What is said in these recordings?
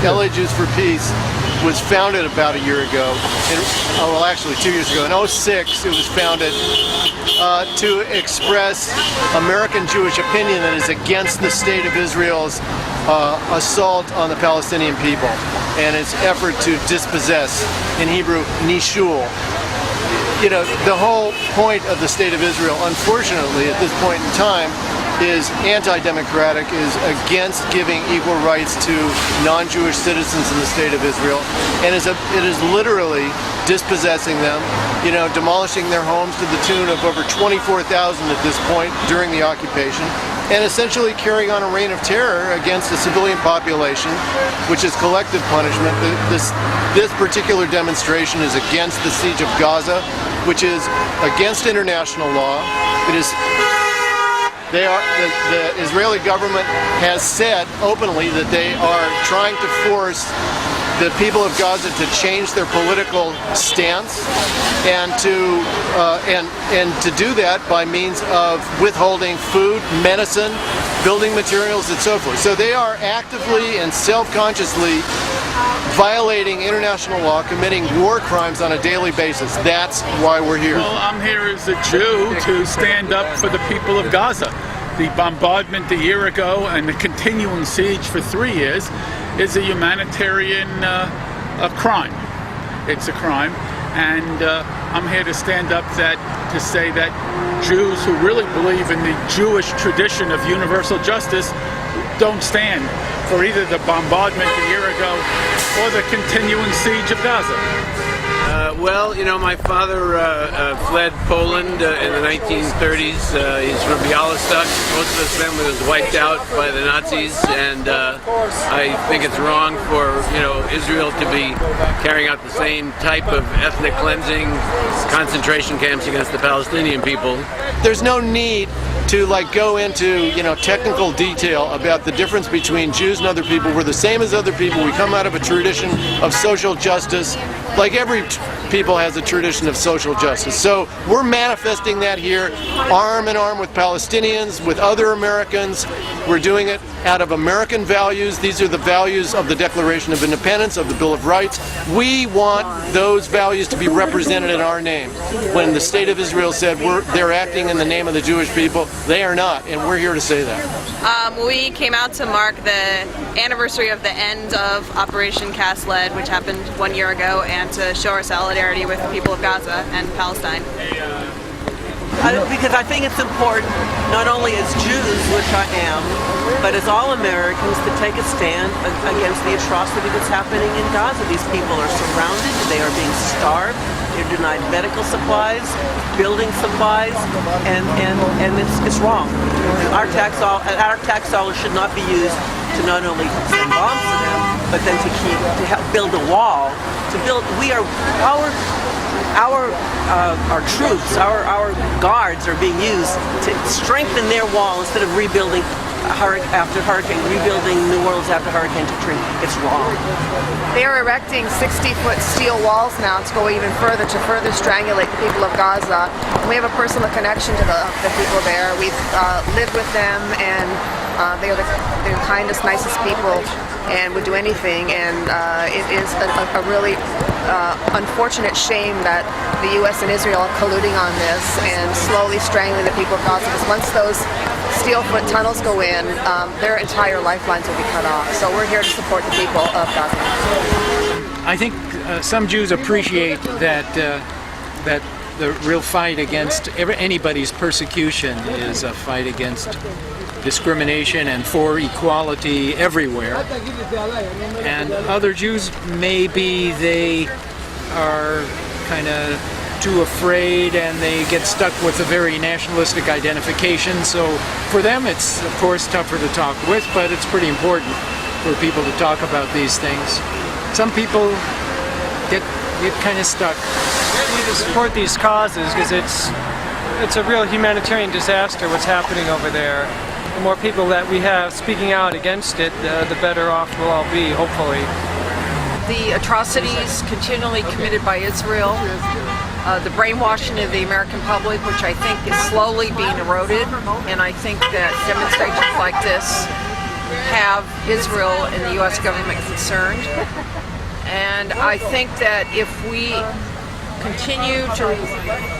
LA Jews for Peace was founded about a year ago. Well, actually 2 years ago. In '06, it was founded to express American Jewish opinion that is against the state of Israel's assault on the Palestinian people and its effort to dispossess, in Hebrew, nishul. You know, the whole point of the state of Israel, unfortunately, at this point in time, is anti-democratic, is against giving equal rights to non-Jewish citizens in the state of Israel, and it is literally dispossessing them, you know, demolishing their homes to the tune of over 24,000 at this point during the occupation, and essentially carrying on a reign of terror against the civilian population, which is collective punishment. This particular demonstration is against the siege of Gaza, which is against international law. It is the Israeli government has said openly that they are trying to force the people of Gaza to change their political stance, and to do that by means of withholding food, medicine, building materials, and so forth. So they are actively and self-consciously violating international law, committing war crimes on a daily basis. That's why we're here. Well, I'm here as a Jew to stand up for the people of Gaza. The bombardment a year ago and the continuing siege for 3 years is a humanitarian crime. It's a crime, and I'm here to stand up to say that Jews who really believe in the Jewish tradition of universal justice don't stand for either the bombardment a year ago or the continuing siege of Gaza. Well, you know, my father fled Poland in the 1930s. He's from Bialystok. Most of his family was wiped out by the Nazis, and I think it's wrong for, you know, Israel to be carrying out the same type of ethnic cleansing concentration camps against the Palestinian people. There's no need to go into, you know, technical detail about the difference between Jews and other people. We're the same as other people. We come out of a tradition of social justice. Like every people has a tradition of social justice. So we're manifesting that here, arm in arm with Palestinians, with other Americans. We're doing it out of American values. These are the values of the Declaration of Independence, of the Bill of Rights. We want those values to be represented in our name. When the State of Israel said they're acting in the name of the Jewish people, they are not, and we're here to say that. We came out to mark the anniversary of the end of Operation Cast Lead, which happened 1 year ago, and to show our solidarity with the people of Gaza and Palestine. Because I think it's important, not only as Jews, which I am, but as all Americans, to take a stand against the atrocity that's happening in Gaza. These people are surrounded, they are being starved, they're denied medical supplies, building supplies, and it's wrong. Our tax dollars should not be used to not only send bombs to them, but then to help build a wall. Our troops, our guards are being used to strengthen their wall instead of rebuilding after hurricane, rebuilding New Orleans after Hurricane Katrina. It's wrong. They are erecting 60-foot steel walls now to go even further, to further strangulate the people of Gaza. And we have a personal connection to the people there. We've lived with them, and they are the kindest, nicest people, and would do anything. And it is a really unfortunate shame that the U.S. and Israel are colluding on this and slowly strangling the people of Gaza, because once those steel-foot tunnels go in, their entire lifelines will be cut off. So we're here to support the people of Gaza. I think some Jews appreciate that the real fight against anybody's persecution is a fight against discrimination and for equality everywhere. And other Jews, maybe they are kind of too afraid and they get stuck with a very nationalistic identification. So for them it's of course tougher to talk with, but it's pretty important for people to talk about these things. Some people get kind of stuck. We need to support these causes because it's a real humanitarian disaster what's happening over there. The more people that we have speaking out against it, the better off we'll all be, hopefully. The atrocities continually committed by Israel, the brainwashing of the American public, which I think is slowly being eroded, and I think that demonstrations like this have Israel and the U.S. government concerned. And I think that if we continue to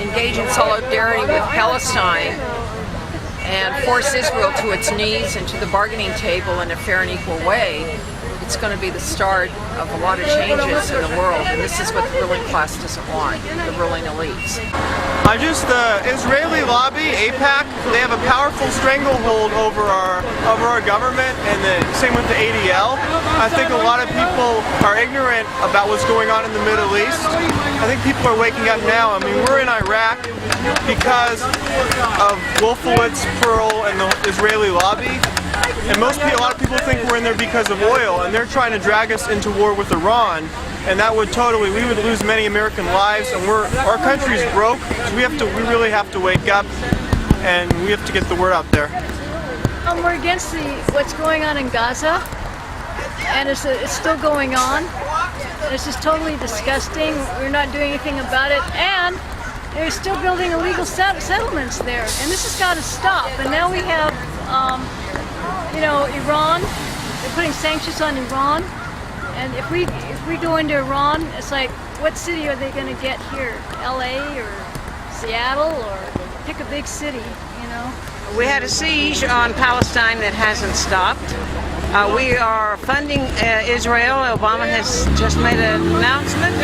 engage in solidarity with Palestine and force Israel to its knees and to the bargaining table in a fair and equal way, it's going to be the start of a lot of changes in the world, and this is what the ruling class doesn't want, the ruling elites. The Israeli lobby, AIPAC, they have a powerful stranglehold over our government, and the same with the ADL. I think a lot of people are ignorant about what's going on in the Middle East. I think people are waking up now. I mean, we're in Iraq because of Wolfowitz, Pearl, and the Israeli lobby. And a lot of people think we're in there because of oil, and they're trying to drag us into war with Iran, and that would we would lose many American lives, and our country's broke, so we really have to wake up, and we have to get the word out there. We're against what's going on in Gaza, and it's still going on. It's just totally disgusting. We're not doing anything about it, and they're still building illegal settlements there, and this has got to stop. And now we have Iran, they're putting sanctions on Iran, and if we go into Iran, it's like, what city are they going to get here? LA or Seattle, or pick a big city, We had a siege on Palestine that hasn't stopped. We are funding Israel. Obama has just made an announcement.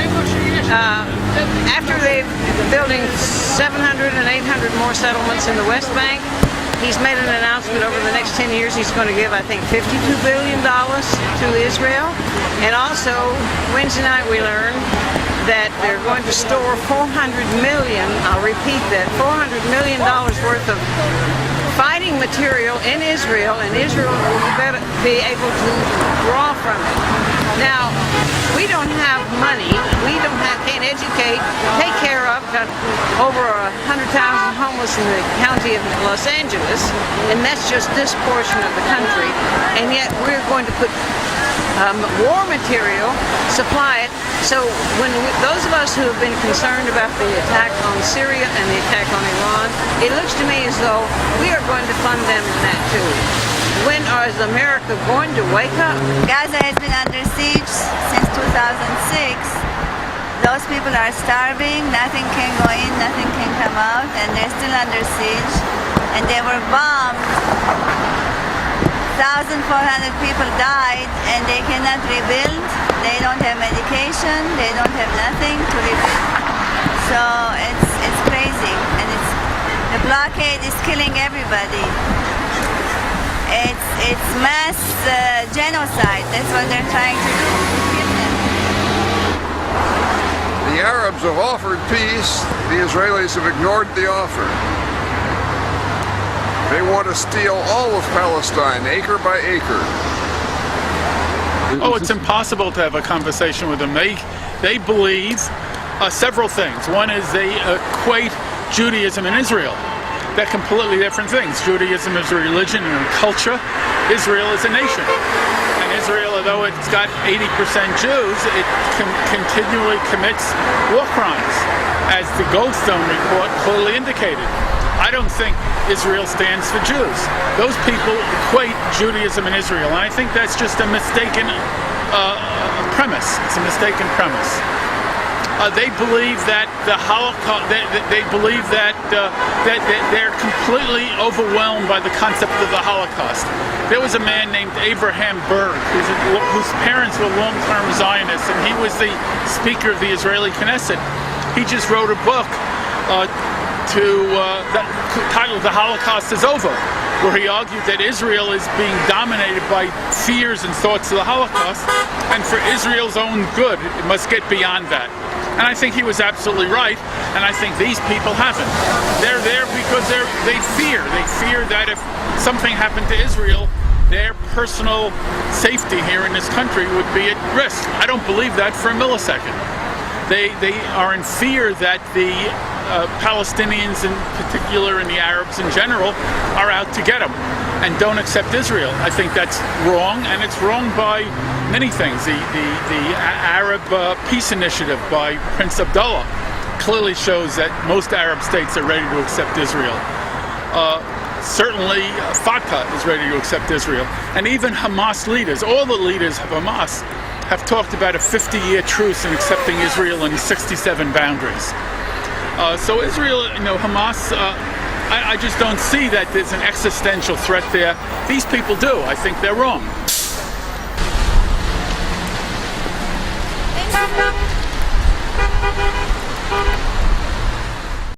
After they're building 700 and 800 more settlements in the West Bank, he's made an announcement over the next 10 years he's going to give, I think, $52 billion to Israel. And also, Wednesday night we learned that they're going to store $400 million, I'll repeat that, $400 million worth of fighting material in Israel, and Israel will be able to draw from it. Now, we don't have money, can't educate, take care of, got over 100,000 homeless in the county of Los Angeles, and that's just this portion of the country, and yet we're going to put war material, supply it. So when those of us who have been concerned about the attack on Syria and the attack on Iran, it looks to me as though we are going to fund them in that too. When is America going to wake up? Gaza has been under siege since 2006. Those people are starving, nothing can go in, nothing can come out, and they're still under siege. And they were bombed. 1,400 people died, and they cannot rebuild. They don't have medication, they don't have nothing to rebuild. So it's crazy, and the blockade is killing everybody. It's mass genocide. That's what they're trying to do. Kill them. The Arabs have offered peace. The Israelis have ignored the offer. They want to steal all of Palestine, acre by acre. Oh, it's impossible to have a conversation with them. They believe several things. One is they equate Judaism and Israel. They're completely different things. Judaism is a religion and a culture. Israel is a nation. And Israel, although it's got 80% Jews, it continually commits war crimes, as the Goldstone report clearly indicated. I don't think Israel stands for Jews. Those people equate Judaism and Israel, and I think that's just a mistaken premise. It's a mistaken premise. They believe that the Holocaust. They believe that they're completely overwhelmed by the concept of the Holocaust. There was a man named Abraham Berg, whose parents were long-term Zionists, and he was the Speaker of the Israeli Knesset. He just wrote a book titled "The Holocaust is Over," where he argued that Israel is being dominated by fears and thoughts of the Holocaust, and for Israel's own good, it must get beyond that. And I think he was absolutely right, and I think these people haven't. They're there because they fear. They fear that if something happened to Israel, their personal safety here in this country would be at risk. I don't believe that for a millisecond. They are in fear that the Palestinians in particular and the Arabs in general are out to get them and don't accept Israel. I think that's wrong, and it's wrong by many things. The Arab Peace Initiative by Prince Abdullah clearly shows that most Arab states are ready to accept Israel. Certainly, Fatah is ready to accept Israel. And even Hamas leaders, all the leaders of Hamas, have talked about a 50-year truce in accepting Israel and 67 boundaries. So Israel, Hamas, I just don't see that there's an existential threat there. These people do. I think they're wrong.